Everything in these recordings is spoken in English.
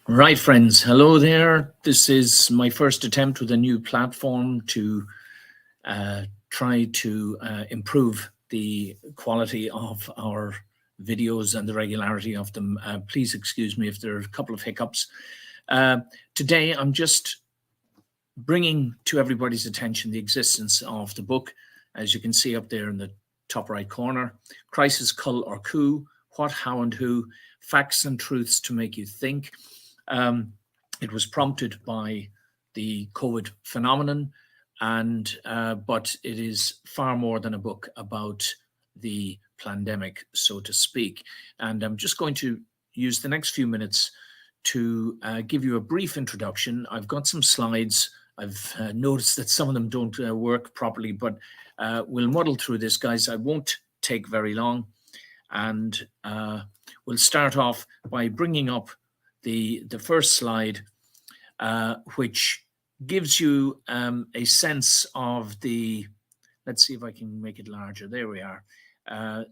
Right, friends. Hello there. This is my first attempt with a new platform to try to improve the quality of our videos and the regularity of them. Please excuse me if there are a couple of hiccups. Today, I'm just bringing to everybody's attention the existence of the book, as you can see up there in the top right corner, Crisis, CULL or COUP, What, How and Who, Facts and Truths to Make You Think. It was prompted by the COVID phenomenon, and but it is far more than a book about the pandemic, so to speak. And I'm just going to use the next few minutes to give you a brief introduction. I've got some slides. I've noticed that some of them don't work properly, but we'll muddle through this, guys. I won't take very long. And we'll start off by bringing up the first slide, which gives you a sense of the, let's see if I can make it larger. There we are.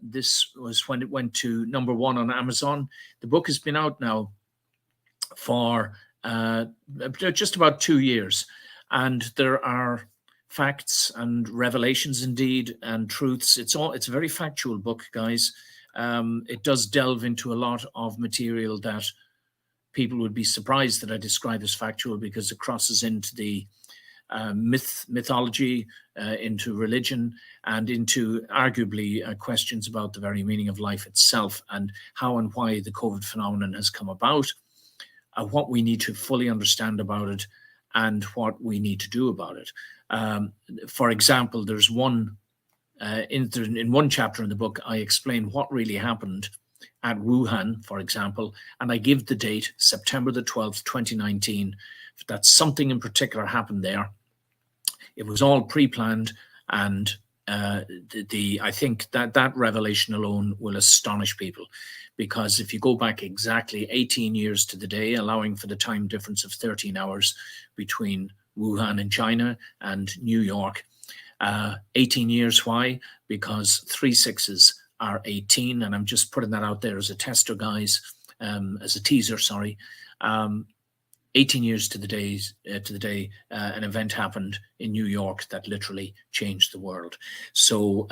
This was when it went to #1 on Amazon. The book has been out now for just about 2 years, and there are facts and revelations indeed and truths. It's a very factual book, guys. It does delve into a lot of material that people would be surprised that I describe as factual, because it crosses into the mythology, into religion, and into arguably questions about the very meaning of life itself, and how and why the COVID phenomenon has come about, what we need to fully understand about it, and what we need to do about it. For example, there's one in one chapter in the book, I explain what really happened at Wuhan, for example, and I give the date, September the 12th, 2019, that something in particular happened there. It was all pre-planned, and I think that revelation alone will astonish people, because if you go back exactly 18 years to the day, allowing for the time difference of 13 hours between Wuhan in China and New York, 18 years, why? Because 3 6s are 18, and I'm just putting that out there as a tester, guys, as a teaser, sorry. 18 years to the day, an event happened in New York that literally changed the world. So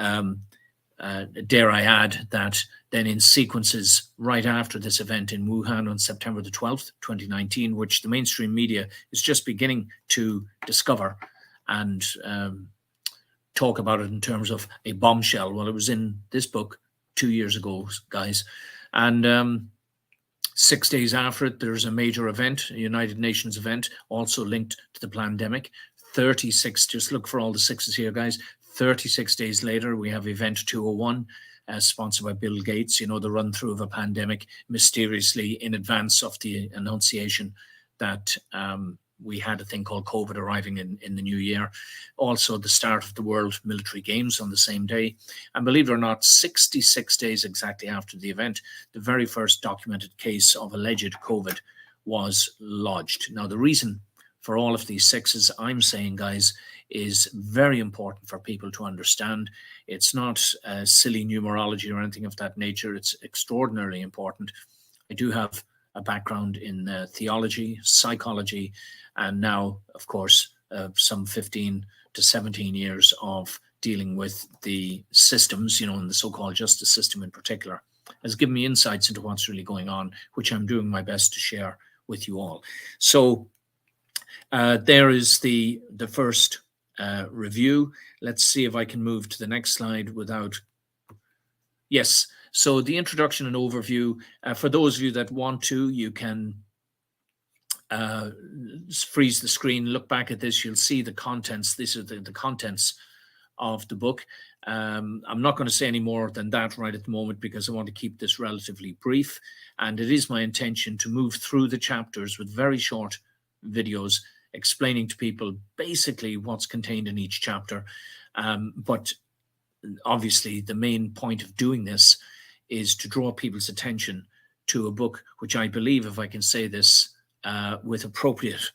dare I add that then in sequences right after this event in Wuhan on September the 12th, 2019, which the mainstream media is just beginning to discover and talk about it in terms of a bombshell. Well, it was in this book 2 years ago, guys. And 6 days after it, there's a major event, a United Nations event, also linked to the pandemic. 36, just look for all the sixes here, guys. 36 days later, we have Event 201, sponsored by Bill Gates, you know, the run through of a pandemic, mysteriously in advance of the annunciation that we had a thing called COVID arriving in the new year. Also, the start of the World Military Games on the same day. And believe it or not, 66 days exactly after the event, the very first documented case of alleged COVID was lodged. Now, the reason for all of these sixes, I'm saying, guys, is very important for people to understand. It's not silly numerology or anything of that nature. It's extraordinarily important. I do have a background in theology, psychology, and now, of course, some 15 to 17 years of dealing with the systems, you know, and the so-called justice system in particular, has given me insights into what's really going on, which I'm doing my best to share with you all. So there is the first review. Let's see if I can move to the next slide without... Yes. So the introduction and overview, for those of you that want to, you can freeze the screen, look back at this, you'll see the contents. These are the contents of the book. I'm not going to say any more than that right at the moment, because I want to keep this relatively brief. And it is my intention to move through the chapters with very short videos explaining to people basically what's contained in each chapter. But obviously, the main point of doing this is to draw people's attention to a book which I believe, if I can say this with appropriate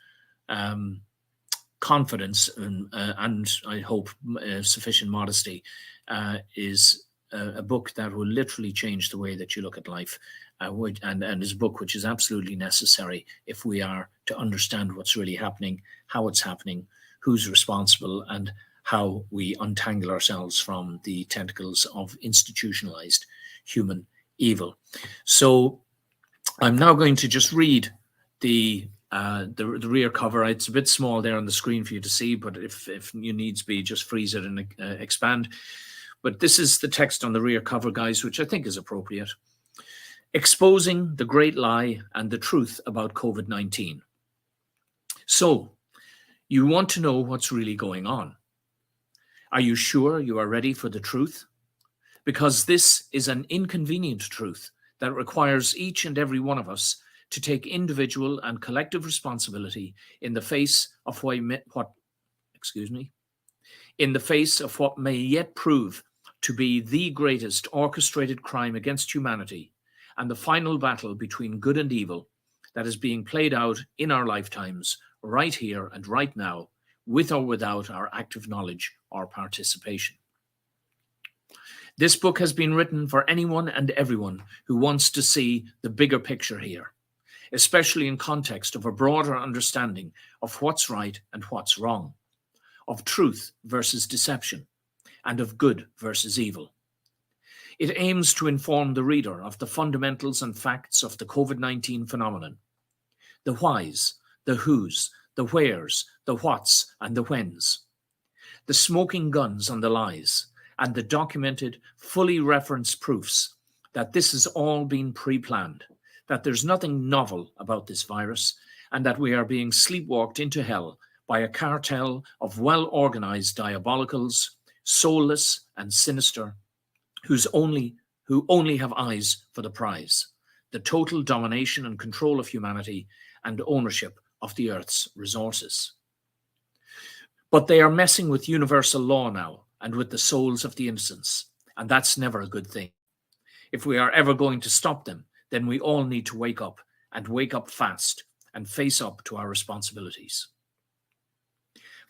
confidence and I hope sufficient modesty, is a book that will literally change the way that you look at life. and his book, which is absolutely necessary if we are to understand what's really happening, how it's happening, who's responsible, and how we untangle ourselves from the tentacles of institutionalized human evil. So I'm now going to just read the rear cover. It's a bit small there on the screen for you to see, but if you needs be, just freeze it and expand. But this is the text on the rear cover, guys, which I think is appropriate. Exposing the great lie and the truth about COVID-19. So, you want to know what's really going on. Are you sure you are ready for the truth? Because this is an inconvenient truth that requires each and every one of us to take individual and collective responsibility in the face of what may yet prove to be the greatest orchestrated crime against humanity and the final battle between good and evil that is being played out in our lifetimes, right here and right now, with or without our active knowledge or participation. This book has been written for anyone and everyone who wants to see the bigger picture here, especially in context of a broader understanding of what's right and what's wrong, of truth versus deception, and of good versus evil. It aims to inform the reader of the fundamentals and facts of the COVID-19 phenomenon, the whys, the whos, the wheres, the whats, and the whens, the smoking guns on the lies, and the documented, fully referenced proofs that this has all been pre-planned, that there's nothing novel about this virus, and that we are being sleepwalked into hell by a cartel of well-organized diabolicals, soulless and sinister, who only have eyes for the prize, the total domination and control of humanity and ownership of the Earth's resources. But they are messing with universal law now and with the souls of the innocents, and that's never a good thing. If we are ever going to stop them, then we all need to wake up, and wake up fast, and face up to our responsibilities.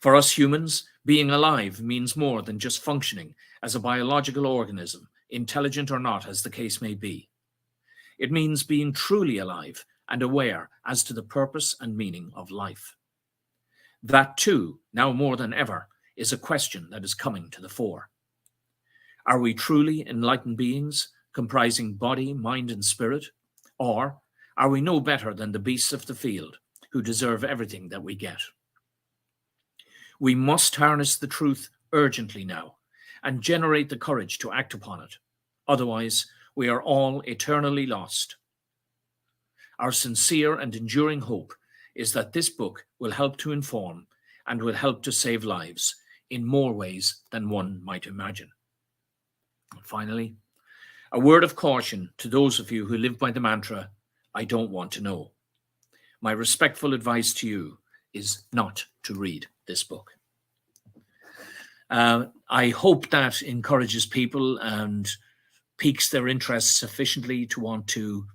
For us humans, being alive means more than just functioning as a biological organism, intelligent or not, as the case may be. It means being truly alive and aware as to the purpose and meaning of life. That too, now more than ever, is a question that is coming to the fore. Are we truly enlightened beings, comprising body, mind, and spirit? Or are we no better than the beasts of the field, who deserve everything that we get? We must harness the truth urgently now, and generate the courage to act upon it. Otherwise, we are all eternally lost. Our sincere and enduring hope is that this book will help to inform and will help to save lives in more ways than one might imagine. And finally, a word of caution to those of you who live by the mantra, I don't want to know. My respectful advice to you is not to read this book. I hope that encourages people and piques their interest sufficiently to want to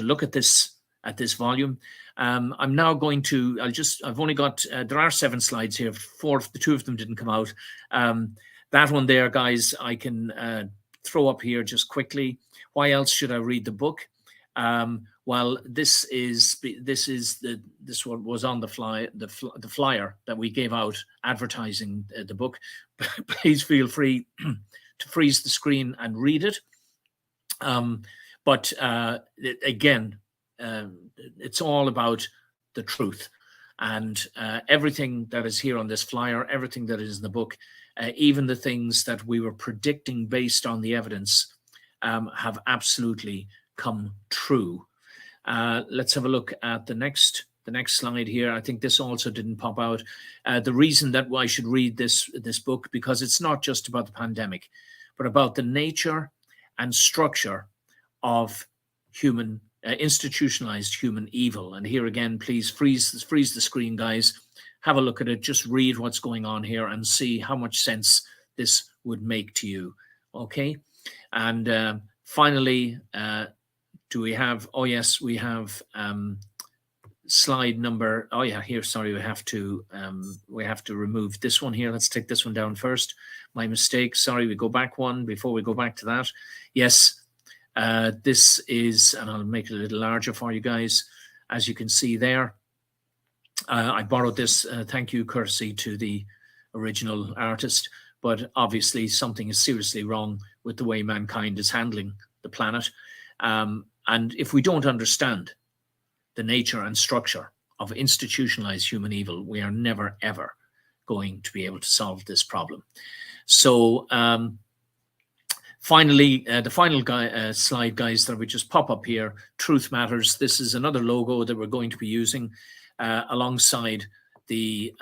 look at this volume. I'm now going to, I've only got, there are 7 slides here, 2 of them didn't come out. That one there, guys, I can throw up here just quickly. Why else should I read the book? Well, this one was on the flyer that we gave out advertising the book. Please feel free to freeze the screen and read it. But again, it's all about the truth, and everything that is here on this flyer, everything that is in the book, even the things that we were predicting based on the evidence, have absolutely come true. Let's have a look at the next slide here. I think this also didn't pop out. The reason that I should read this book, because it's not just about the pandemic, but about the nature and structure of human institutionalized human evil. And here again, please freeze the screen, guys. Have a look at it. Just read what's going on here and see how much sense this would make to you. Okay. And finally, do we have? Oh yes, we have slide number. Oh yeah, here. Sorry, we have to remove this one here. Let's take this one down first. My mistake. Sorry, we go back one before we go back to that. Yes. This is, and I'll make it a little larger for you guys, as you can see there. I borrowed this, thank you, courtesy to the original artist, but obviously something is seriously wrong with the way mankind is handling the planet. And if we don't understand the nature and structure of institutionalized human evil, we are never, ever going to be able to solve this problem. So finally, the final slide, guys, that we just pop up here, Truth Matters. This is another logo that we're going to be using alongside the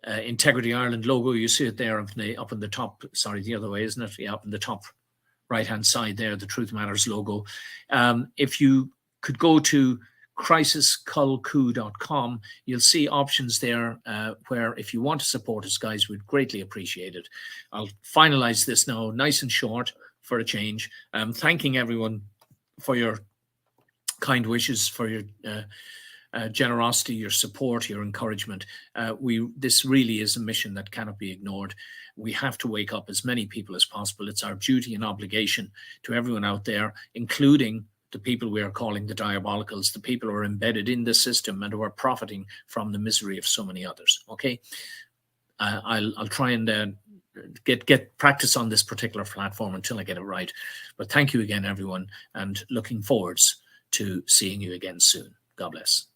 Integrity Ireland logo. You see it there up in the top, sorry, the other way, isn't it? Yeah, up in the top right-hand side there, the Truth Matters logo. If you could go to crisiscullq.com, you'll see options there where if you want to support us, guys, we'd greatly appreciate it. I'll finalize this now, nice and short for a change. Thanking everyone for your kind wishes, for your generosity, your support, your encouragement. This really is a mission that cannot be ignored. We have to wake up as many people as possible. It's our duty and obligation to everyone out there, including the people we are calling the diabolicals, the people who are embedded in the system and who are profiting from the misery of so many others. Okay, I'll try and get practice on this particular platform until I get it right. But thank you again, everyone, and looking forwards to seeing you again soon. God bless.